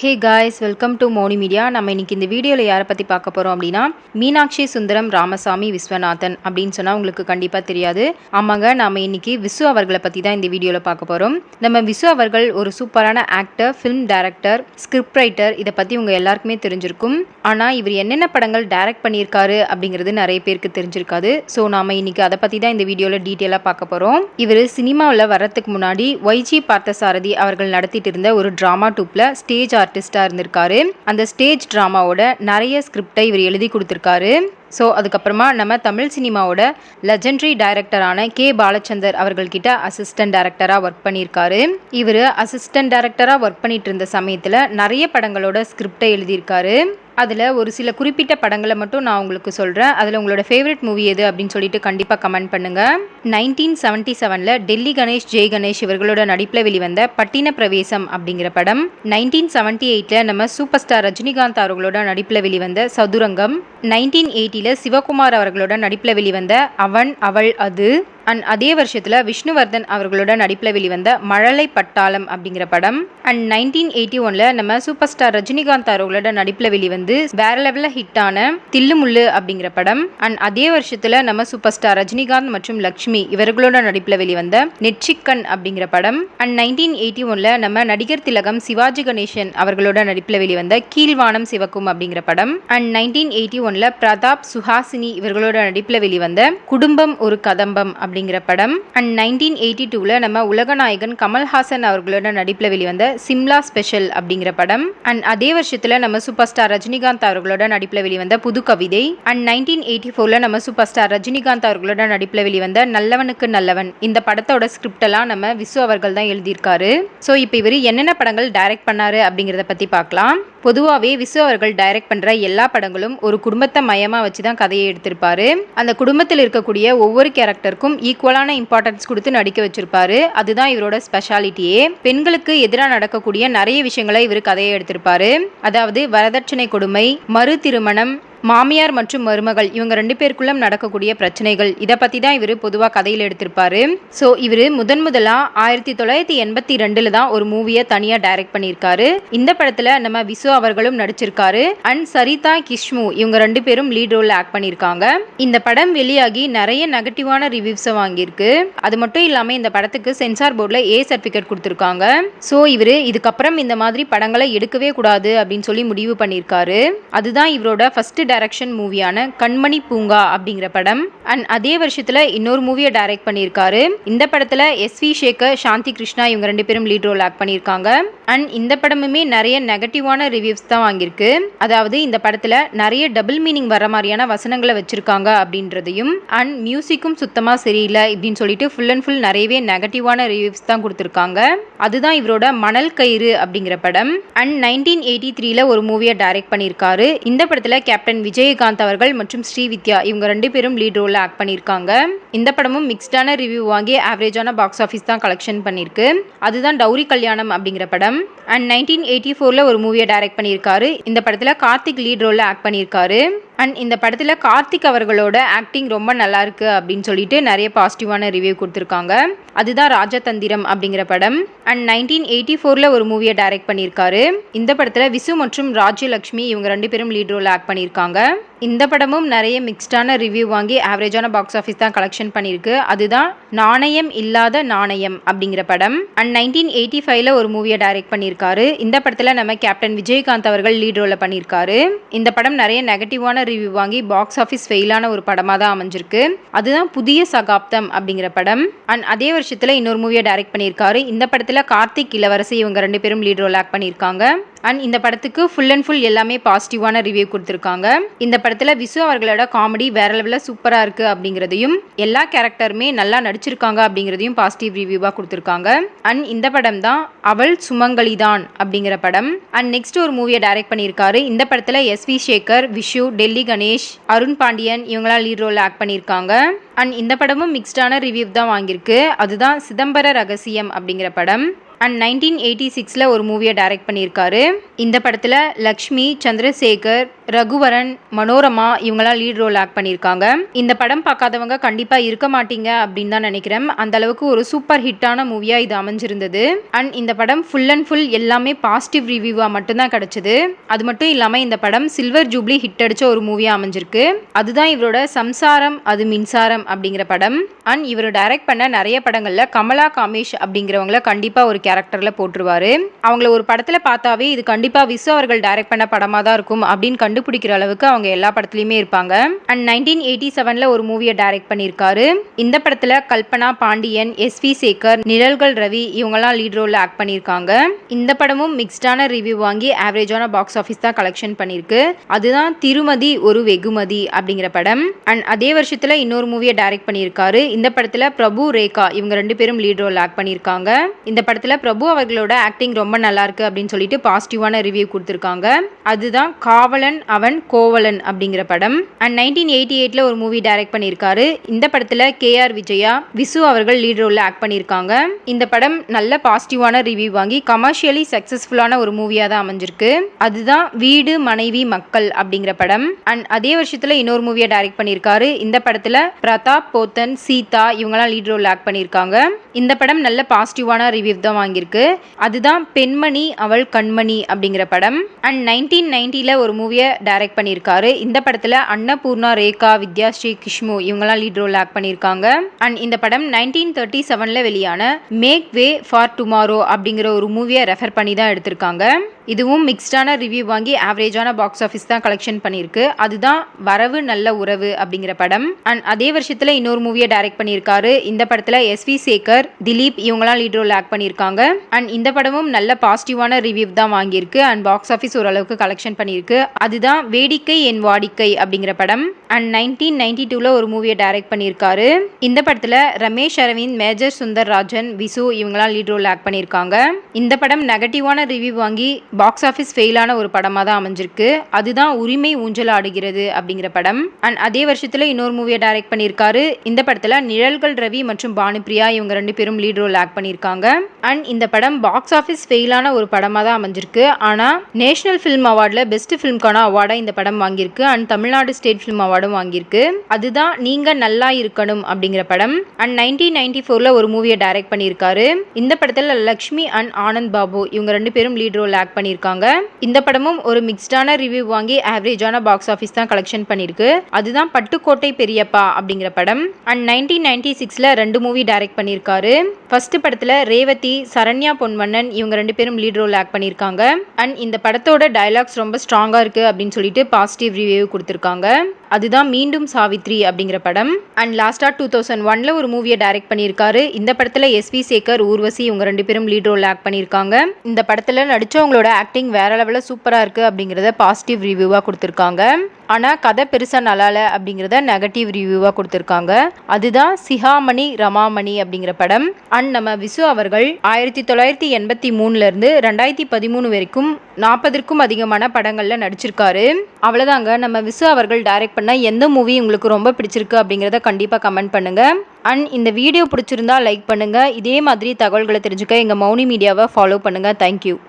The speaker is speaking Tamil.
Hey guys, welcome to Moni Media. நம்ம இன்னைக்கு இந்த வீடியோவில் யாரை பற்றி பார்க்க போகிறோம் அப்படின்னா, மீனாட்சி சுந்தரம் ராமசாமி விஸ்வநாதன் அப்படின்னு சொன்னால் உங்களுக்கு கண்டிப்பாக தெரியாது. ஆமாங்க, நம்ம இன்னைக்கு விசு அவர்களை பற்றி தான் இந்த வீடியோவில் பார்க்க போகிறோம். நம்ம விசு அவர்கள் ஒரு சூப்பரான actor, film director, script writer. இதை பற்றி உங்கள் எல்லாருக்குமே தெரிஞ்சிருக்கும். ஆனால் இவர் என்னென்ன படங்கள் டைரக்ட் பண்ணியிருக்காரு அப்படிங்கிறது நிறைய பேருக்கு தெரிஞ்சிருக்காது. ஸோ நாம் இன்னைக்கு அதை பற்றி தான் இந்த வீடியோவில் டீட்டெயிலாக பார்க்க போகிறோம். இவர் சினிமாவில் வர்றதுக்கு முன்னாடி YG பார்த்தசாரதி அவர்கள் நடத்திட்டு இருந்த ஒரு ட்ராமா டூப்பில் ஸ்டேஜ் ஆர்டிஸ்டாக இருந்திருக்காரு. அந்த ஸ்டேஜ் ட்ராமாவோட நிறைய ஸ்கிரிப்டை இவர் எழுதி கொடுத்துருக்காரு. ஸோ அதுக்கப்புறமா நம்ம தமிழ் சினிமாவோட லெஜெண்டரி டைரக்டரான கே பாலச்சந்தர் அவர்கள்கிட்ட அசிஸ்டன்ட் டைரக்டராக ஒர்க் பண்ணியிருக்காரு. இவர் அசிஸ்டன்ட் டைரக்டராக ஒர்க் பண்ணிட்டு இருந்த சமயத்தில் நிறைய படங்களோட ஸ்கிரிப்டை எழுதியிருக்காரு. அதில் ஒரு சில குறிப்பிட்ட படங்களை மட்டும் நான் உங்களுக்கு சொல்கிறேன். அதில் உங்களோட ஃபேவரட் மூவி எது அப்படின்னு சொல்லிட்டு கண்டிப்பாக கமெண்ட் பண்ணுங்கள். 1977 டெல்லி கணேஷ், ஜெய் கணேஷ் இவர்களோட நடிப்பில் வெளிவந்த பட்டின பிரவேசம் அப்படிங்கிற படம். 1978 நம்ம சூப்பர் ஸ்டார் ரஜினிகாந்த் அவர்களோட நடிப்பில் வெளிவந்த சதுரங்கம். 1980 சிவகுமார் அவர்களோட நடிப்பில் வெளிவந்த அவன் அவள் அது. அண்ட் அதே வருஷத்தில் விஷ்ணுவர்தன் அவர்களோட நடிப்பில் வெளிவந்த மழலை பட்டாளம் அப்படிங்கிற படம். அண்ட் 1981 நம்ம சூப்பர் ஸ்டார் ரஜினிகாந்த் அவர்களோட நடிப்பில் வெளிவந்து வேற லெவலில் ஹிட்டான தில்லுமுள்ளு அப்படிங்கிற படம். அண்ட் அதே வருஷத்தில் நம்ம சூப்பர் ஸ்டார் ரஜினிகாந்த் மற்றும் லக்ஷ்மி இவர்களோட நடிப்பில் வெளிவந்த நெற்றிக்கண் அப்படிங்கிற படம். அண்ட் 1981 நம்ம நடிகர் திலகம் சிவாஜி கணேசன் அவர்களோட நடிப்பில் வெளிவந்த கீழ்வானம் சிவக்கும் அப்படிங்கிற படம். அண்ட் 1981 பிரதாப் சுஹாசினி இவர்களோட நடிப்பில் வெளிவந்த குடும்பம் ஒரு கதம்பம் அப்படிங்கிற படம். அண்ட் 1982 நம்ம உலகநாயகன் கமல்ஹாசன் அவர்களோட நடிப்பில் வெளிவந்த சிம்லா ஸ்பெஷல் அப்படிங்கிற படம். அண்ட் அதே வருஷத்தில் நம்ம சூப்பர் ஸ்டார் ரஜினிகாந்த் அவர்களோட நடிப்பில் வெளிவந்த புது கவிதை. அண்ட் 1984 நம்ம சூப்பர் ஸ்டார் ரஜினிகாந்த் அவர்களோட நடிப்பில் வெளிவந்த நல்லவனுக்கு நல்லவன். இந்த படத்தோட ஸ்கிரிப்ட் எல்லாம் நம்ம விசு அவர்கள் தான் எழுதியிருக்காரு. ஸோ இப்போ இவர் என்னென்ன படங்கள் டைரக்ட் பண்ணாரு அப்படிங்கிறத பற்றி பார்க்கலாம். பொதுவாகவே விசு அவர்கள் டைரக்ட் பண்ணுற எல்லா படங்களும் ஒரு குடும்பத்தை மையமாக வச்சு தான் கதையை எடுத்திருப்பாரு. அந்த குடும்பத்தில் இருக்கக்கூடிய ஒவ்வொரு கேரக்டருக்கும் ஈக்குவலான இம்பார்ட்டன்ஸ் கொடுத்து நடிக்க வச்சிருப்பாரு. அதுதான் இவரோட ஸ்பெஷாலிட்டியே. பெண்களுக்கு எதிராக நடக்கக்கூடிய நிறைய விஷயங்களை இவர் கதையை எடுத்திருப்பாரு. அதாவது வரதட்சணை கொடுமை, மறு திருமணம், மாமியார் மற்றும் மருமகள் இவங்க 2 பேருக்குள்ள நடக்கக்கூடிய பிரச்சனைகள், இதை பற்றி தான் இவர் பொதுவாக கதையில் எடுத்திருப்பாரு. ஸோ இவர் முதலாக 1982 தான் ஒரு மூவியை தனியாக டைரக்ட் பண்ணியிருக்காரு. இந்த படத்தில் நம்ம விசு அவர்களும் நடிச்சிருக்காரு. அண்ட் சரிதா கிஷ்மு இவங்க 2 பேரும் லீட் ரோல் ஆக்ட் பண்ணியிருக்காங்க. இந்த படம் வெளியாகி நிறைய நெகட்டிவான ரிவ்யூஸை வாங்கியிருக்கு. அது மட்டும் இல்லாமல் இந்த படத்துக்கு சென்சார் போர்டில் A சர்டிஃபிகேட் கொடுத்துருக்காங்க. ஸோ இவர் இதுக்கப்புறம் இந்த மாதிரி படங்களை எடுக்கவே கூடாது அப்படின்னு சொல்லி முடிவு பண்ணியிருக்காரு. அதுதான் இவரோட ஃபர்ஸ்ட் டைரக்ஷன் மூவியான கண்மணி பூங்கா அப்படிங்கிற படம். அண்ட் அதே வருஷத்துல இன்னொரு மூவியை டைரக்ட் பண்ணியிருக்காரு. இந்த படத்துல SV சேகர், சாந்தி கிருஷ்ணா இவங்க 2 பேரும் லீட் ரோல் ஆக்ட் பண்ணியிருக்காங்க. அண்ட் இந்த படமுமே நிறைய நெகட்டிவான ரிவ்யூஸ் தான் வாங்கியிருக்கு. அதாவது இந்த படத்துல நிறைய டபுள் மீனிங் வர மாதிரியான வசனங்களை வச்சிருக்காங்க அப்படின்றதையும், அண்ட் மியூசிக்கும் சுத்தமா சரியில்லை இப்படின்னு சொல்லிட்டு ஃபுல் அண்ட் ஃபுல் நிறையவே நெகட்டிவான ரிவ்யூஸ் தான் கொடுத்துருக்காங்க. அதுதான் இவரோட மணல் கயிறு அப்படிங்கிற படம். அண்ட் 1983 ஒரு மூவியை டைரக்ட் பண்ணியிருக்காரு. இந்த படத்துல கேப்டன் விஜயகாந்த் அவர்கள் மற்றும் ஸ்ரீவித்யா இவங்க 2 பேரும் லீட் ரோல் ஆக்ட் பண்ணியிருக்காங்க. இந்த படமும் மிக்ஸ்டான ரிவ்யூ வாங்கி ஆவரேஜான பாக்ஸ் ஆஃபீஸ் தான் கலெக்ஷன் பண்ணியிருக்கு. அதுதான் டௌரி கல்யாணம் அப்படிங்கிற படம். அண்ட் 1984 ஒரு மூவியை டைரக்ட் பண்ணியிருக்காரு. இந்த படத்தில் கார்த்திக் லீட் ரோலில் ஆக்ட் பண்ணியிருக்காரு. அண்ட் இந்த படத்தில் கார்த்திக் அவர்களோட ஆக்டிங் ரொம்ப நல்லா இருக்கு அப்படின்னு சொல்லிட்டு நிறைய பாசிட்டிவான ரிவ்யூ கொடுத்துருக்காங்க. அதுதான் ராஜதந்திரம் அப்படிங்கிற படம். அண்ட் 1984 ஒரு மூவியை டைரக்ட் பண்ணியிருக்காரு. இந்த படத்தில் விசு மற்றும் ராஜ்யலட்சுமி இவங்க 2 பேரும் லீட் ரோல் ஆக்ட் பண்ணியிருக்காங்க. இந்த படமும் நிறைய மிக்ஸ்டான ரிவ்யூ வாங்கி ஆவரேஜான பாக்ஸ் ஆஃபீஸ் தான் கலெக்ஷன் பண்ணியிருக்கு. அதுதான் நாணயம் இல்லாத நாணயம் அப்படிங்கிற படம். அண்ட் 1985 ஒரு மூவியை டைரக்ட் பண்ணியிருக்காரு. இந்த படத்தில் நம்ம கேப்டன் விஜயகாந்த் அவர்கள் லீட் ரோலில் பண்ணியிருக்காரு. இந்த படம் நிறைய நெகட்டிவான ரிவ்யூ வாங்கி பாக்ஸ் ஆஃபீஸ் ஃபெயிலான ஒரு படமாக தான் அமைஞ்சிருக்கு. அதுதான் புதிய சகாப்தம் அப்படிங்கிற படம். அண்ட் அதே வருஷத்தில் இன்னொரு மூவியை டைரக்ட் பண்ணியிருக்காரு. இந்த படத்தில் கார்த்திக், இளவரசி இவங்க 2 பேரும் லீட் ரோல் ஆக்ட் பண்ணியிருக்காங்க. அண்ட் இந்த படத்துக்கு ஃபுல் அண்ட் ஃபுல் எல்லாமே பாசிட்டிவான ரிவ்யூ கொடுத்துருக்காங்க. இந்த படத்தில் விசு அவர்களோட காமெடி வேற லெவலில் சூப்பராக இருக்குது அப்படிங்கிறதையும், எல்லா கேரக்டருமே நல்லா நடிச்சிருக்காங்க அப்படிங்கிறதையும் பாசிட்டிவ் ரிவ்யூவாக கொடுத்துருக்காங்க. அண்ட் இந்த படம் தான் அவள் சுமங்கலிதான் அப்படிங்கிற படம். அண்ட் நெக்ஸ்ட் ஒரு மூவியை டைரக்ட் பண்ணியிருக்காரு. இந்த படத்தில் SV சேகர், விஷு, டெல்லி கணேஷ், அருண் பாண்டியன் இவங்களாம் லீட் ரோல் ஆக்ட் பண்ணியிருக்காங்க. அண்ட் இந்த படமும் மிக்ஸ்டான ரிவ்யூ தான் வாங்கியிருக்கு. அதுதான் சிதம்பர ரகசியம் அப்படிங்கிற படம். அண்ட் 1986 ஒரு மூவியை டைரக்ட் பண்ணியிருக்காரு. இந்த படத்தில் லக்ஷ்மி, சந்திரசேகர், ரகுவரன், மனோரமா இவங்கெல்லாம் லீட் ரோல் ஆக்ட் பண்ணியிருக்காங்க. இந்த படம் பார்க்காதவங்க கண்டிப்பா இருக்க மாட்டீங்க அப்படின்னு தான் நினைக்கிறேன். அந்த அளவுக்கு ஒரு சூப்பர் ஹிட்டான மூவியா இது அமைஞ்சிருந்தது. அண்ட் இந்த படம் ஃபுல் அண்ட் ஃபுல் எல்லாமே பாசிட்டிவ் ரிவ்யூவா மட்டும்தான் கிடைச்சது. அது மட்டும் இல்லாம இந்த படம் சில்வர் ஜூப்ளி ஹிட் அடிச்ச ஒரு மூவியா அமைஞ்சிருக்கு. அதுதான் இவரோட சம்சாரம் அது மின்சாரம் அப்படிங்கிற படம். அண்ட் இவர் டைரக்ட் பண்ண நிறைய படங்கள்ல கமலா காமேஷ் அப்படிங்கிறவங்கள கண்டிப்பா ஒரு கேரக்டர்ல போட்டுருவாரு. அவங்கள ஒரு படத்துல பார்த்தாவே இது கண்டிப்பா விசு அவர்கள் டைரக்ட் பண்ண படமா தான் இருக்கும் அப்படின்னு கண்டுபிடிக்கிற அளவுக்கு அவங்க எல்லா படத்துலயுமே இருப்பாங்க. அண்ட் 1987ல ஒரு மூவியை டைரக்ட் பண்ணியிருக்காரு. இந்த படத்துல கல்பனா பாண்டியன், எஸ்.வி. சேகர், நிழல்கள் ரவி இவங்கெல்லாம் லீட் ரோல்ல ஆக்ட் பண்ணியிருக்காங்க. இந்த படமும் மிக்ஸ்டான ரிவ்யூ வாங்கி ஆவரேஜான பாக்ஸ் ஆஃபீஸ் தான் கலெக்ஷன் பண்ணிருக்கு. அதுதான் திருமதி ஒரு வெகுமதி அப்படிங்கிற படம். அண்ட் அதே வருஷத்துல இன்னொரு மூவியை டைரக்ட் பண்ணியிருக்காரு. இந்த படத்துல பிரபு, ரேகா இவங்க 2 பேரும் லீட் ரோல் ஆக்ட் பண்ணியிருக்காங்க. இந்த படத்துல பிரபு அவர்களோட ஆக்டிங் ரொம்ப நல்லா இருக்கு அப்படின்னு சொல்லிட்டு பாசிட்டிவான ரிவ்யூ கொடுத்திருக்காங்க. அதுதான் காவலன் அவன் கோவலன் அப்படிங்கிற படம். அண்ட் 1988ல ஒரு மூவி டைரக்ட் பண்ணியிருக்காரு. இந்த படத்துல கேஆர் விஜயா, விசு அவர்கள் லீட் ரோல்ல ஆக்ட் பண்ணியிருக்காங்க. இந்த படம் நல்ல பாசிட்டிவான ரிவ்யூ வாங்கி கமர்ஷியலி சக்சஸ்ஃபுல்லான ஒரு மூவியா தான் அமைஞ்சிருக்கு. அதுதான் வீடு மனைவி மக்கள் அப்படிங்கிற படம். அண்ட் அதே வருஷத்துல இன்னொரு மூவியை டைரக்ட் பண்ணியிருக்காரு. இந்த படத்துல பிரதாப் போத்தன், சீதா இவங்கெல்லாம் லீட் ரோல் ஆக்ட் பண்ணியிருக்காங்க. இந்த படம் நல்ல பாசிட்டிவான ரிவ்யூ தான் வாங்கியிருக்கு. அதுதான் பெண்மணி அவள் கண்மணி அப்படிங்கிற படம். அண்ட் 1990ல ஒரு மூவியை டைரக்ட் பண்ணியிருக்காரு. இந்த படத்துல அன்னபூர்ணா, ரேகா, வித்யாஸ்ரீ, கிஷ்மு இவங்கெல்லாம் லீட் ரோல் ஆக்ட் பண்ணியிருக்காங்க. அண்ட் இந்த படம் 1937ல வெளியான மேக் வே ஃபார் டுமாரோ அப்படிங்கிற ஒரு மூவியை ரெஃபர் பண்ணி தான் எடுத்திருக்காங்க. இதுவும் மிக்ஸ்டான ரிவ்யூ வாங்கி ஆவரேஜான பாக்ஸ் ஆஃபீஸ் தான் கலெக்ஷன் பண்ணியிருக்கு. அதுதான் வரவு நல்ல உறவு அப்படிங்கிற படம். அண்ட் அதே வருஷத்துல இன்னொரு மூவியை டைரக்ட் பண்ணியிருக்காரு. இந்த படத்துல எஸ்.வி. சேகர், திலீப் இவங்கெல்லாம் லீட் ரோல் ஆக்ட் பண்ணியிருக்காங்க. அண்ட் இந்த படமும் நல்ல பாசிட்டிவான ரிவ்யூ தான் வாங்கியிருக்கு. அண்ட் பாக்ஸ் ஆஃபீஸ் ஓரளவுக்கு கலெக்ஷன் பண்ணியிருக்கு. அதுதான் வேடிக்கை என் வாடிக்கை அப்படிங்கிற படம். அண்ட் 1992ல ஒரு மூவியை டைரக்ட் பண்ணியிருக்காரு. இந்த படத்துல ரமேஷ் அரவிந்த், மேஜர் சுந்தர் ராஜன், விசு இவங்கெல்லாம் லீட் ரோல் ஆக்ட் பண்ணியிருக்காங்க. இந்த படம் நெகட்டிவான ரிவ்யூ வாங்கி பாக்ஸ் ஆஃபீஸ் ஃபெயிலான ஒரு படமாக தான் அமைஞ்சிருக்கு. அதுதான் உரிமை ஊஞ்சல் ஆடுகிறது அப்படிங்கிற படம். அண்ட் அதே வருஷத்துல இன்னொரு மூவியை டைரக்ட் பண்ணியிருக்காரு. இந்த படத்துல நிழல்கள் ரவி மற்றும் பானுப்பிரியா இவங்க 2 பேரும் லீட் ரோல் ஆக்ட் பண்ணியிருக்காங்க. அண்ட் இந்த படம் பாக்ஸ் ஆஃபீஸ் ஃபெயிலான ஒரு படமாக தான் அமைஞ்சிருக்கு. ஆனா நேஷனல் ஃபிலிம் அவார்ட்ல பெஸ்ட் ஃபிலிம்கான அவார்டை இந்த படம் வாங்கியிருக்கு. அண்ட் தமிழ்நாடு ஸ்டேட் ஃபிலிம் அவார்டும் வாங்கியிருக்கு. அதுதான் நீங்க நல்லா இருக்கணும் அப்படிங்கிற படம். அண்ட் 1994ல ஒரு மூவியை டைரக்ட் பண்ணியிருக்காரு. இந்த படத்துல லக்ஷ்மி அண்ட் ஆனந்த் பாபு இவங்க 2 பேரும் லீட் ரோல் ஆக்ட் பண்ணியிருக்காங்க. இந்த படமும் ஒரு மிக்ஸ்டான ரிவ்யூ வாங்கி ஆவரேஜான பாக்ஸ் ஆஃபீஸ் தான் கலெக்ஷன் பண்ணிருக்கு. அதுதான் பட்டுக்கோட்டை பெரியப்பா அப்படிங்கிற படம். அண்ட் 1996ல 2 மூவி டைரக்ட் பண்ணியிருக்காரு. ஃபர்ஸ்ட் படத்துல ரேவதி, சரண்யா பொன்வண்ணன் இவங்க 2 பேரும் லீட் ரோல் ஆக்ட் பண்ணியிருக்காங்க. அண்ட் இந்த படத்தோட டயலாக்ஸ் ரொம்ப ஸ்ட்ராங்கா இருக்கு அப்படின்னு சொல்லிட்டு பாசிட்டிவ் ரிவ்யூ கொடுத்திருக்காங்க. அதுதான் மீண்டும் சாவித்ரி அப்படிங்கிற படம். அண்ட் லாஸ்டா 2001ல ஒரு மூவியை டைரக்ட் பண்ணியிருக்காரு. இந்த படத்துல எஸ்.வி. சேகர், ஊர்வசி இவங்க 2 பேரும் லீட் ரோல் ஆக்ட் பண்ணியிருக்காங்க. இந்த படத்துல நடிச்சவங்களோட ஆக்டிங் வேற லெவல்ல சூப்பரா இருக்கு அப்படிங்கறத பாசிட்டிவ் ரிவ்யூவா கொடுத்திருக்காங்க. ஆனா கதை பெருசா நல்லால அப்படிங்கறத நெகட்டிவ் ரிவ்யூவா கொடுத்திருக்காங்க. அதுதான் சிஹாமணி ரமாமணி அப்படிங்கிற படம். அண்ட் நம்ம விசு அவர்கள் 1983ல இருந்து 2013 வரைக்கும் 40க்கும் அதிகமான படங்கள்ல நடிச்சிருக்காரு. அவ்வளவுதாங்க. நம்ம விசு அவர்கள் டைரக்ட் பண்ண எந்த மூவி உங்களுக்கு ரொம்ப பிடிச்சிருக்கு அப்படிங்கறத கண்டிப்பா கமெண்ட் பண்ணுங்க. அண்ட் இந்த வீடியோ பிடிச்சிருந்தா லைக் பண்ணுங்க. இதே மாதிரி தகவல்களை தெரிஞ்சுக்க எங்க மௌனி மீடியாவை ஃபாலோ பண்ணுங்க. தேங்க்யூ.